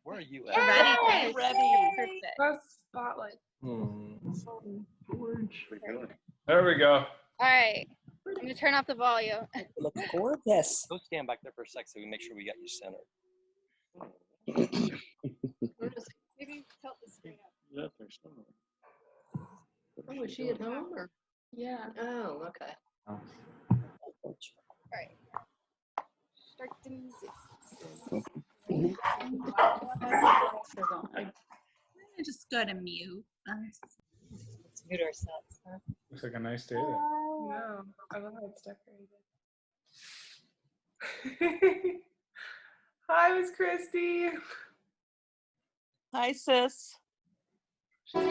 Where are you We're at? ready. Yay! Ready. Perfect. That's spotlight. There we go. All right. I'm going to turn off the volume. It looks gorgeous. Go stand back there for a sec so we make sure we got you centered. Maybe tilt the screen up. Yeah, there's someone. Oh, is she at home? Or? Yeah. Oh, okay. Start the music. Just go to mute. Let's mute ourselves. Huh? Looks like a nice day there. No, I love how it's decorated. Hi, Miss Christy. Hi, sis. Woo!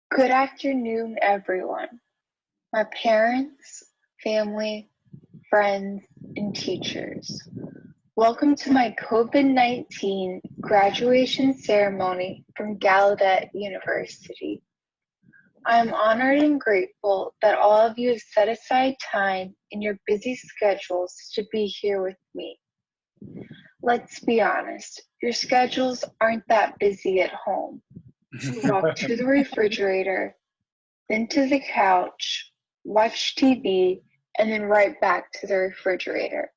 Good afternoon, everyone. My parents, family, friends, and teachers. Welcome to my COVID-19 graduation ceremony from Gallaudet University. I am honored and grateful that all of you have set aside time in your busy schedules to be here with me. Let's be honest, your schedules aren't that busy at home. Walk to the refrigerator, then to the couch, watch TV, and then right back to the refrigerator.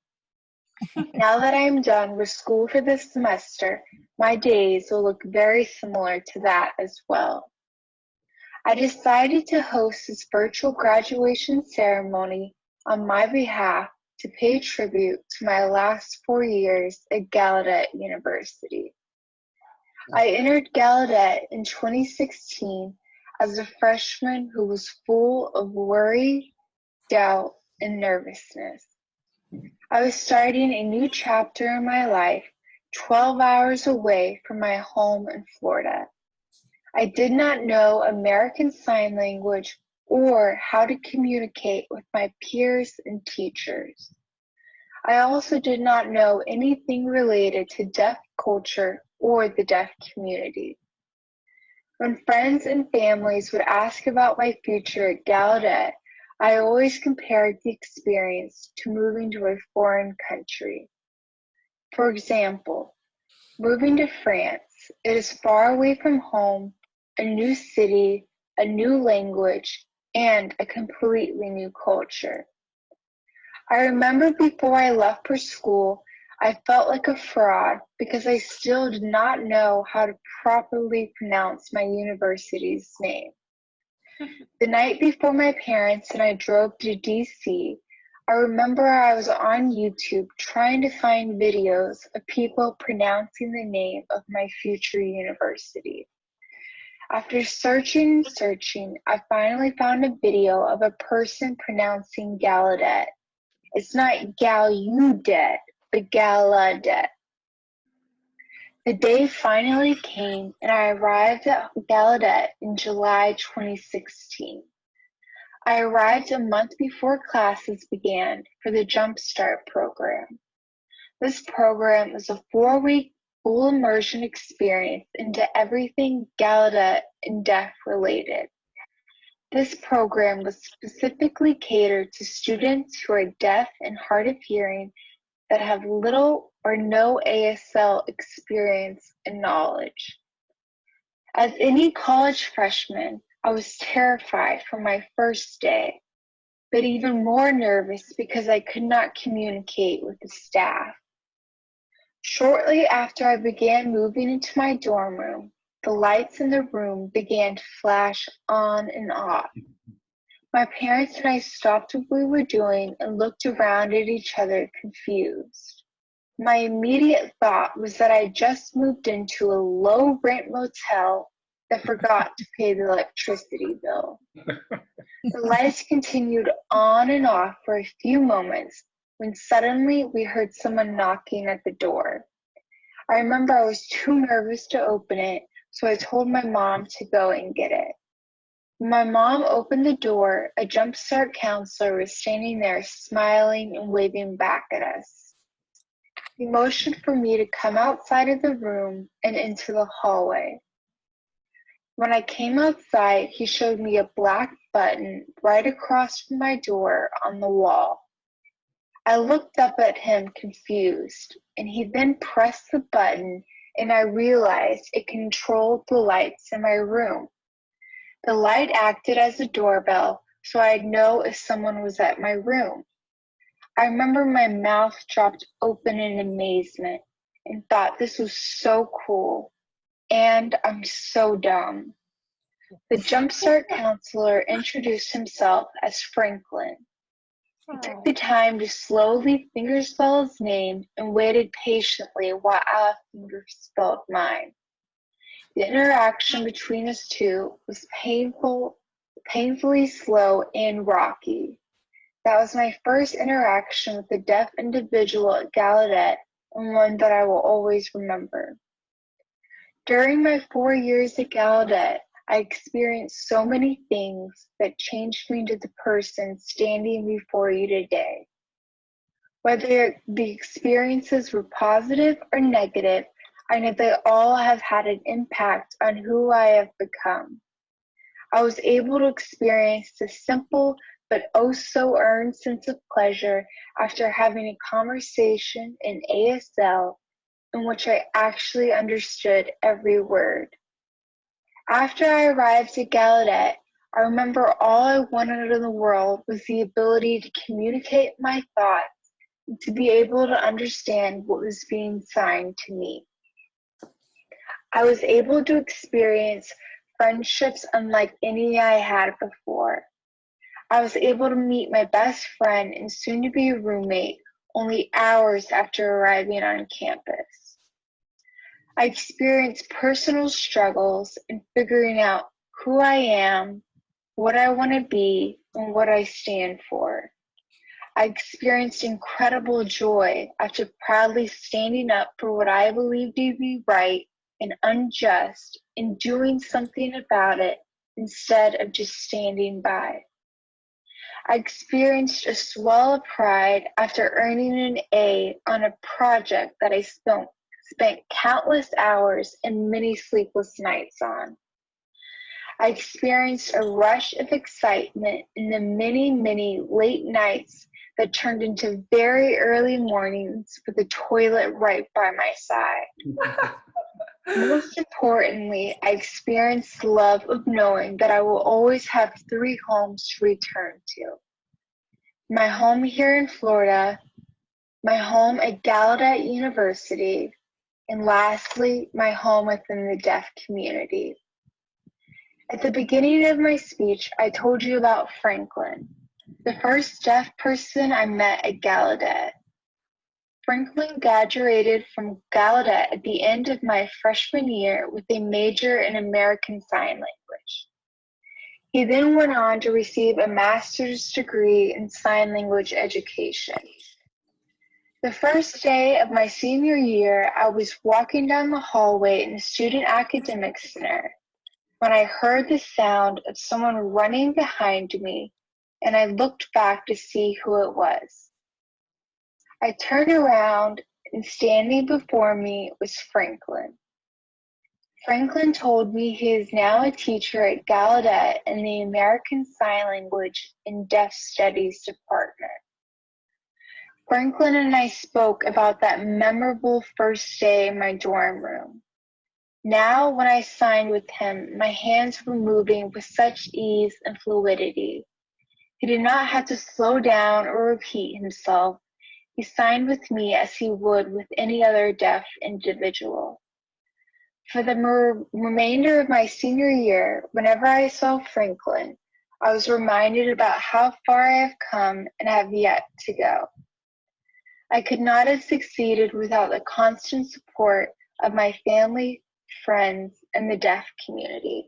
Now that I am done with school for this semester, my days will look very similar to that as well. I decided to host this virtual graduation ceremony on my behalf to pay tribute to my last 4 years at Gallaudet University. I entered Gallaudet in 2016 as a freshman who was full of worry, doubt, and nervousness. I was starting a new chapter in my life 12 hours away from my home in Florida. I did not know American Sign Language or how to communicate with my peers and teachers. I also did not know anything related to deaf culture or the deaf community. When friends and families would ask about my future at Gallaudet, I always compared the experience to moving to a foreign country. For example, moving to France, it is far away from home, a new city, a new language, and a completely new culture. I remember before I left for school, I felt like a fraud because I still did not know how to properly pronounce my university's name. The night before my parents and I drove to DC, I remember I was on YouTube trying to find videos of people pronouncing the name of my future university. After searching, I finally found a video of a person pronouncing Gallaudet. It's not Gallaudet, but Gallaudet. The day finally came, and I arrived at Gallaudet in July 2016. I arrived a month before classes began for the Jumpstart program. This program is a 4-week full immersion experience into everything Gallaudet and deaf related. This program was specifically catered to students who are deaf and hard of hearing that have little or no ASL experience and knowledge. As any college freshman, I was terrified for my first day, but even more nervous because I could not communicate with the staff. Shortly after I began moving into my dorm room, the lights in the room began to flash on and off. My parents and I stopped what we were doing and looked around at each other confused. My immediate thought was that I just moved into a low-rent motel that forgot to pay the electricity bill. The lights continued on and off for a few moments when suddenly we heard someone knocking at the door. I remember I was too nervous to open it, so I told my mom to go and get it. When my mom opened the door, a Jumpstart counselor was standing there smiling and waving back at us. He motioned for me to come outside of the room and into the hallway. When I came outside, he showed me a black button right across from my door on the wall. I looked up at him confused, and he then pressed the button, and I realized it controlled the lights in my room. The light acted as a doorbell, so I'd know if someone was at my room. I remember my mouth dropped open in amazement and thought this was so cool, and I'm so dumb. The Jumpstart counselor introduced himself as Franklin. He took the time to slowly fingerspell his name and waited patiently while I fingerspelled mine. The interaction between us two was painfully slow and rocky. That was my first interaction with a deaf individual at Gallaudet, and one that I will always remember. During my 4 years at Gallaudet, I experienced so many things that changed me into the person standing before you today. Whether the experiences were positive or negative, I know they all have had an impact on who I have become. I was able to experience the simple but oh so earned sense of pleasure after having a conversation in ASL in which I actually understood every word. After I arrived at Gallaudet, I remember all I wanted in the world was the ability to communicate my thoughts and to be able to understand what was being signed to me. I was able to experience friendships unlike any I had before. I was able to meet my best friend and soon-to-be roommate only hours after arriving on campus. I experienced personal struggles in figuring out who I am, what I want to be, and what I stand for. I experienced incredible joy after proudly standing up for what I believed to be right and unjust and doing something about it instead of just standing by. I experienced a swell of pride after earning an A on a project that I spent countless hours and many sleepless nights on. I experienced a rush of excitement in the many late nights that turned into very early mornings with the toilet right by my side. Most importantly, I experienced the love of knowing that I will always have 3 homes to return to. My home here in Florida, my home at Gallaudet University, and lastly, my home within the deaf community. At the beginning of my speech, I told you about Franklin, the first deaf person I met at Gallaudet. Franklin graduated from Gallaudet at the end of my freshman year with a major in American Sign Language. He then went on to receive a master's degree in sign language education. The first day of my senior year, I was walking down the hallway in the Student Academic Center when I heard the sound of someone running behind me, and I looked back to see who it was. I turned around, and standing before me was Franklin. Franklin told me he is now a teacher at Gallaudet in the American Sign Language and Deaf Studies department. Franklin and I spoke about that memorable first day in my dorm room. Now, when I signed with him, my hands were moving with such ease and fluidity. He did not have to slow down or repeat himself. He signed with me as he would with any other deaf individual. For the remainder of my senior year, whenever I saw Franklin, I was reminded about how far I have come and have yet to go. I could not have succeeded without the constant support of my family, friends, and the deaf community.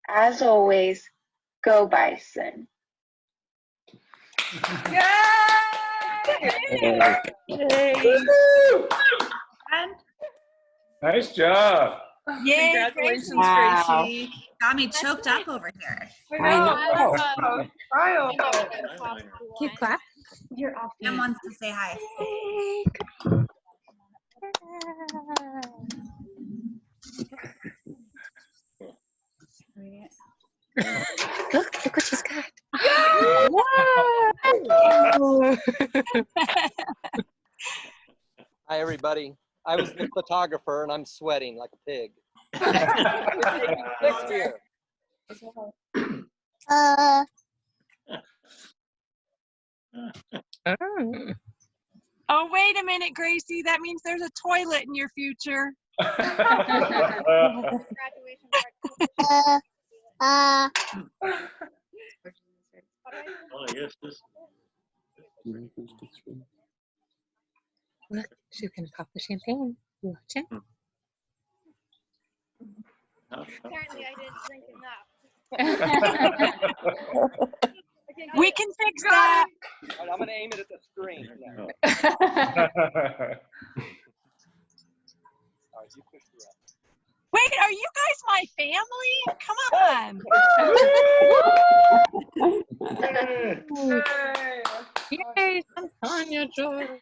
As always, Go Bison. And Nice job. yay, Congratulations, Gracie. Gracie. Got me choked up over here. I love, Trial. you clap? You're off. Em wants to say hi. Look what she's got. Hi, everybody. I was the photographer and I'm sweating like a pig. Next year. Oh, wait a minute, Gracie. That means there's a toilet in your future. Graduation Oh, yes, this. Look, she can pop the champagne. You watch it? Apparently, I didn't drink enough. We can fix that. All right, I'm gonna aim it at the screen. now. All right, you push the up. Wait, are you guys my family? Come on. Yay, Tanya Joy.